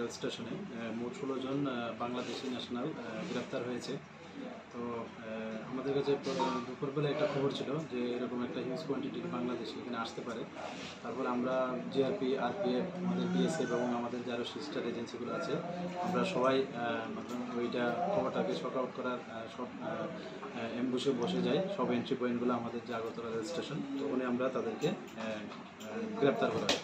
Rail স্টেশনে মোট 16 জন Bangladeshi national গ্রেপ্তার হয়েছে। তো আমাদের কাছে দুপুরবেলা একটা খবর ছিল যে এরকম একটা হিউজ কোয়ান্টিটির বাংলাদেশি এখানে আসতে পারে। তারপর আমরা জিআরপি, আরপিএফ, আমাদের বিএসএফ এবং আমাদের যে আরও সিস্টার এজেন্সিগুলো আছে, আমরা সবাই ওইটা খবরটাকে শর্ট আউট করার সব অ্যাম্বুশে বসে যাই। সব এন্ট্রি পয়েন্টগুলো আমাদের যে আগরতলা রেল স্টেশন, তখনই আমরা তাদেরকে গ্রেপ্তার করা হয়।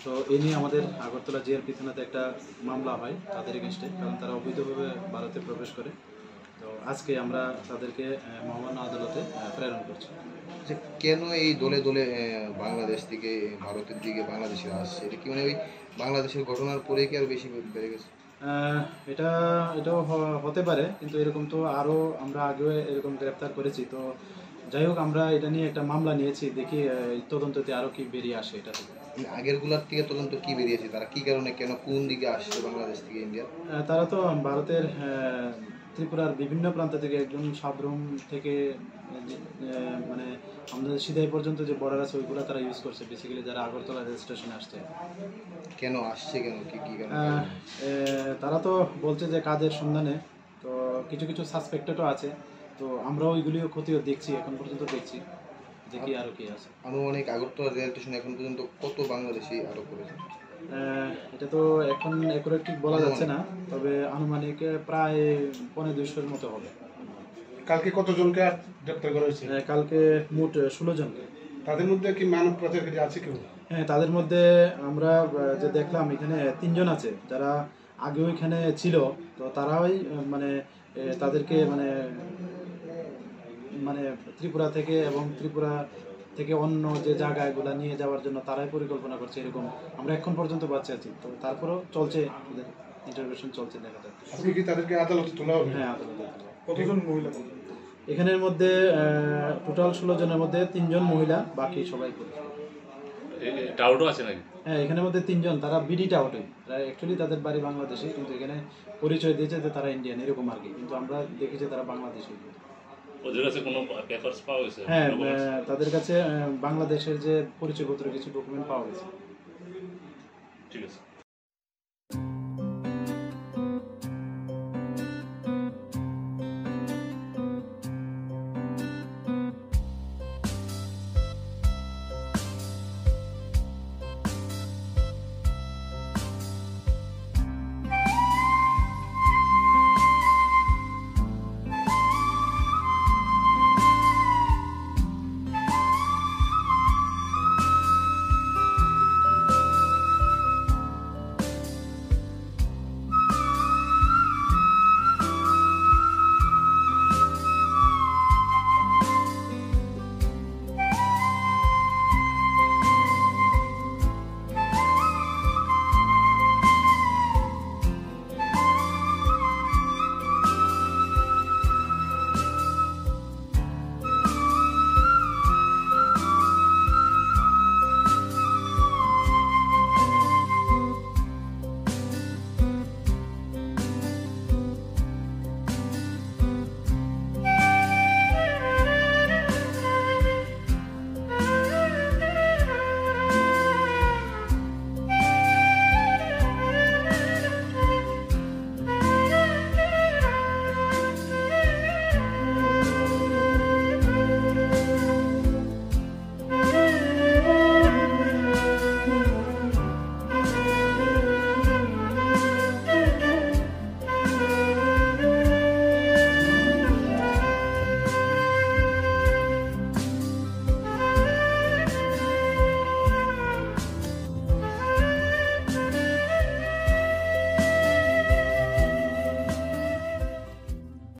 তো এই নিয়ে আমাদের আগরতলা জিআরপি থানাতে একটা মামলা হয় তাদের এগেনস্টে, কারণ তারা অবৈধভাবে ভারতে প্রবেশ করে। তো আজকে আমরা তাদেরকে মহামান্য আদালতে প্রেরণ করছি। যে কেন এই দলে দলে বাংলাদেশ থেকে ভারতের দিকে বাংলাদেশিরা আসছে, এটা কি মানে ওই বাংলাদেশের ঘটনার পরে কি আর বেশি বেড়ে গেছে? এটাও হতে পারে, কিন্তু এরকম তো আরও আমরা আগেও এরকম গ্রেপ্তার করেছি। তো যাই হোক, আমরা এটা নিয়ে একটা মামলা নিয়েছি, দেখি তদন্ততে আরও কি বেরিয়ে আসে এটা থেকে। আগেরগুলার থেকে তদন্ত কি বেরিয়েছে, তারা কি কারণে কেন কোন দিকে আসছে বাংলাদেশ থেকে ইন্ডিয়া? তারা তো ভারতের ত্রিপুরার বিভিন্ন প্রান্ত থেকে, একদম সাবরুম থেকে মানে আমাদের সিধাই পর্যন্ত যে বর্ডার আছে ওইগুলো তারা ইউজ করছে, বেসিক্যালি যারা আগরতলা রেল স্টেশনে আসছে। কেন আসছে, কেন কি কি কারণে? তারা তো বলছে যে কাজের সন্ধানে, তো কিছু কিছু সাসপেক্টেডও আছে। তো আমরা ওইগুলিও ক্ষতিও দেখছি, এখন পর্যন্ত দেখছি, দেখি আরও কি আছে। আনুমানিক আগরতলা রেল স্টেশনে এখন পর্যন্ত কত বাংলাদেশি আটক করেছে? এটা তো এখন অ্যাকুরেট ঠিক বলা যাচ্ছে না, তবে আনুমানিক প্রায় 250-এর মতো হবে। কালকে কতজনকে গ্রেপ্তার করা হয়েছে? কালকে মোট 16 জনকে। তাদের মধ্যে কি মানব পাচারকারী আছে কেউ? হ্যাঁ, তাদের মধ্যে আমরা যে দেখলাম এখানে 3 জন আছে যারা আগেও এখানে ছিল। তো তারাই মানে তাদেরকে মানে মানে ত্রিপুরা থেকে এবং ত্রিপুরা থেকে অন্য যে জায়গাগুলো নিয়ে যাওয়ার জন্য তারাই পরিকল্পনা করছে, এরকম আমরা এখন পর্যন্ত বাচ্চা আছি। তো তারপরেও চলছে, ওদের ইন্টারভেশন চলছে, দেখা যাচ্ছে। আজকে কি তাদেরকে আদালতে তোলা হবে? হ্যাঁ, আদালতে। কতজন মহিলা? এখানের মধ্যে টোটাল 16 জনের মধ্যে 3 জন মহিলা, বাকি সবাই পুরুষ। টাউটও আছে নাকি? হ্যাঁ, এখানের মধ্যে 3 জন, তারা বিডি টাউটে। অ্যাকচুয়ালি তাদের বাড়ি বাংলাদেশে, কিন্তু এখানে পরিচয় দিয়েছে যে তারা ইন্ডিয়ান, এরকম আর কি। কিন্তু আমরা দেখি যে তারা বাংলাদেশি। ওদের কাছে কোনো পেপারস পাওয়া গেছে? হ্যাঁ, তাদের কাছে বাংলাদেশের যে পরিচয়পত্র কিছু ডকুমেন্ট পাওয়া গেছে। ঠিক আছে।